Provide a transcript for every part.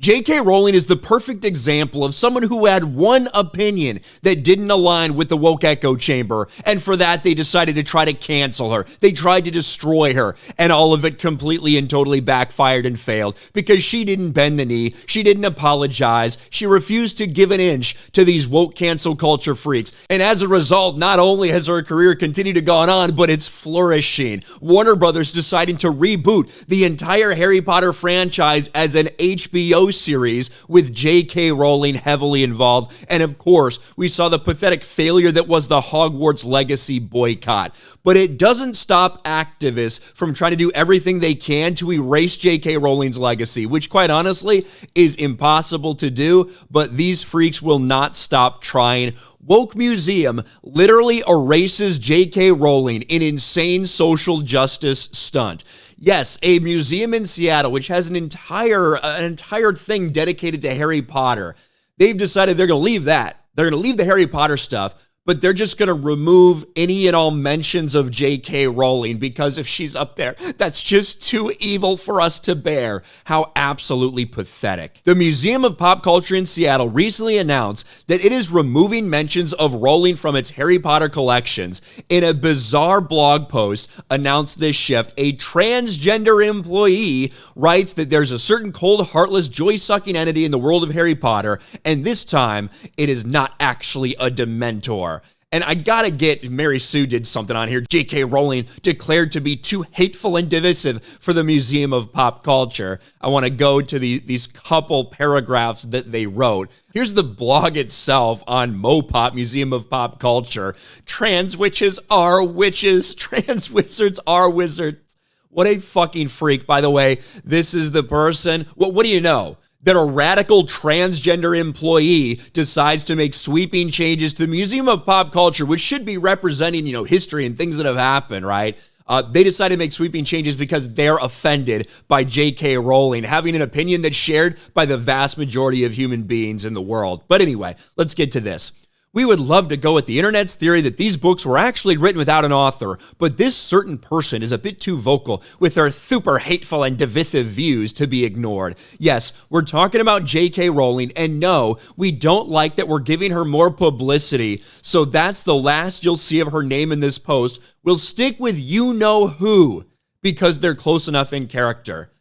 J.K. Rowling is the perfect example of someone who had one opinion that didn't align with the woke echo chamber, and for that they decided to try to cancel her. They tried to destroy her, and all of it completely and totally backfired and failed because she didn't bend the knee, she didn't apologize, she refused to give an inch to these woke cancel culture freaks, and as a result, not only has her career continued to go on, but it's flourishing. Warner Brothers deciding to reboot the entire Harry Potter franchise as an HBO series with J.K. Rowling heavily involved. And of course, we saw the pathetic failure that was the Hogwarts Legacy boycott. But it doesn't stop activists from trying to do everything they can to erase J.K. Rowling's legacy, which quite honestly is impossible to do, but these freaks will not stop trying. Woke Museum literally erases J.K. Rowling, an insane social justice stunt. Yes, a museum in Seattle, which has an entire thing dedicated to Harry Potter. They've decided they're going to leave that. They're going to leave the Harry Potter stuff, but they're just going to remove any and all mentions of J.K. Rowling because if she's up there, that's just too evil for us to bear. How absolutely pathetic. The Museum of Pop Culture in Seattle recently announced that it is removing mentions of Rowling from its Harry Potter collections. In a bizarre blog post announced this shift, a transgender employee writes that there's a certain cold, heartless, joy-sucking entity in the world of Harry Potter, and this time it is not actually a Dementor. And I gotta get, Mary Sue did something on here. J.K. Rowling declared to be too hateful and divisive for the Museum of Pop Culture. I want to go to these couple paragraphs that they wrote. Here's the blog itself on MoPop, Museum of Pop Culture. Trans witches are witches. Trans wizards are wizards. What a fucking freak. By the way, this is the person. What do you know? That a radical transgender employee decides to make sweeping changes to the Museum of Pop Culture, which should be representing, history and things that have happened, right? They decided to make sweeping changes because they're offended by J.K. Rowling having an opinion that's shared by the vast majority of human beings in the world. But anyway, let's get to this. We would love to go with the internet's theory that these books were actually written without an author, but this certain person is a bit too vocal with her super hateful and divisive views to be ignored. Yes, we're talking about J.K. Rowling, and no, we don't like that we're giving her more publicity, so that's the last you'll see of her name in this post. We'll stick with you-know-who because they're close enough in character.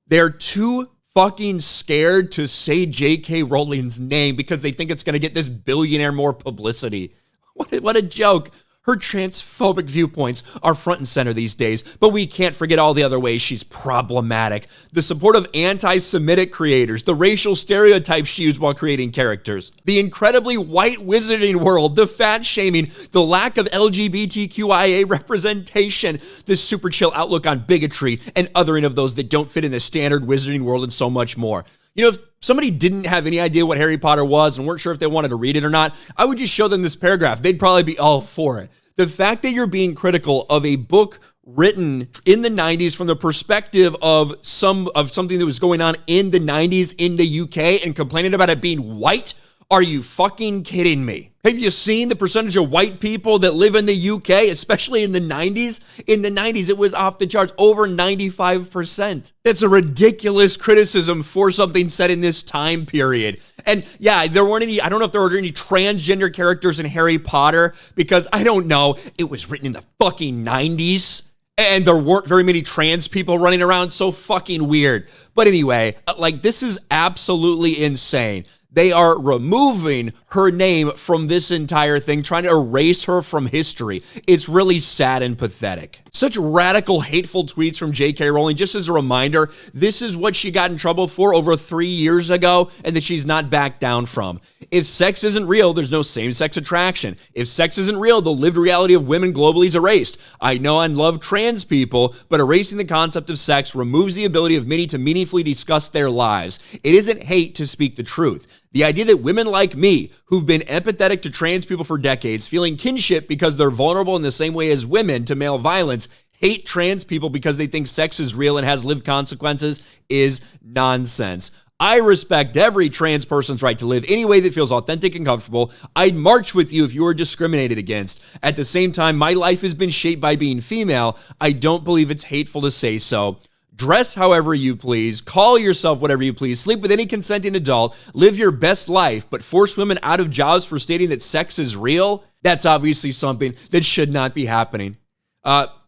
They're too fucking scared to say J.K. Rowling's name because they think it's going to get this billionaire more publicity. What a joke. Her transphobic viewpoints are front and center these days, but we can't forget all the other ways she's problematic. The support of anti-Semitic creators, the racial stereotypes she used while creating characters, the incredibly white wizarding world, the fat shaming, the lack of LGBTQIA representation, the super chill outlook on bigotry and othering of those that don't fit in the standard wizarding world, and so much more. If somebody didn't have any idea what Harry Potter was and weren't sure if they wanted to read it or not, I would just show them this paragraph. They'd probably be all for it. The fact that you're being critical of a book written in the 90s from the perspective of something that was going on in the 90s in the UK and complaining about it being white, are you fucking kidding me? Have you seen the percentage of white people that live in the UK, especially in the 90s? In the 90s, it was off the charts, over 95%. That's a ridiculous criticism for something set in this time period. And yeah, there weren't any, I don't know if there were any transgender characters in Harry Potter, because I don't know, it was written in the fucking 90s. And there weren't very many trans people running around, so fucking weird. But anyway, this is absolutely insane. They are removing her name from this entire thing, trying to erase her from history. It's really sad and pathetic. Such radical, hateful tweets from J.K. Rowling. Just as a reminder, this is what she got in trouble for over 3 years ago and that she's not backed down from. If sex isn't real, there's no same-sex attraction. If sex isn't real, the lived reality of women globally is erased. I know and love trans people, but erasing the concept of sex removes the ability of many to meaningfully discuss their lives. It isn't hate to speak the truth. The idea that women like me, who've been empathetic to trans people for decades, feeling kinship because they're vulnerable in the same way as women to male violence, hate trans people because they think sex is real and has lived consequences, is nonsense. I respect every trans person's right to live any way that feels authentic and comfortable. I'd march with you if you were discriminated against. At the same time, my life has been shaped by being female. I don't believe it's hateful to say so. dress however you please, call yourself whatever you please, sleep with any consenting adult, live your best life, but force women out of jobs for stating that sex is real? That's obviously something that should not be happening.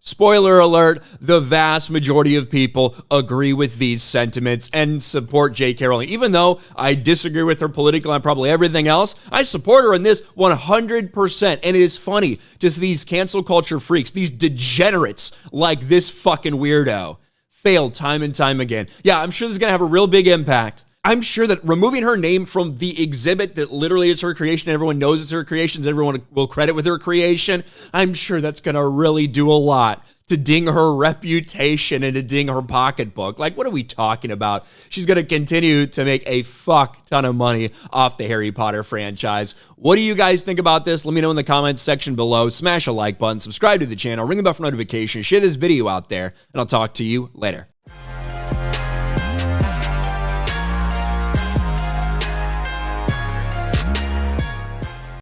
Spoiler alert, the vast majority of people agree with these sentiments and support J.K. Rowling. Even though I disagree with her politically and probably everything else, I support her in this 100%. And it is funny to see these cancel culture freaks, these degenerates like this fucking weirdo, fail time and time again. Yeah, I'm sure this is going to have a real big impact. I'm sure that removing her name from the exhibit that literally is her creation, everyone knows it's her creations, everyone will credit with her creation, I'm sure that's going to really do a lot to ding her reputation and to ding her pocketbook. Like, what are we talking about? She's going to continue to make a fuck ton of money off the Harry Potter franchise. What do you guys think about this? Let me know in the comments section below. Smash a like button, subscribe to the channel, ring the bell for notifications, share this video out there, and I'll talk to you later.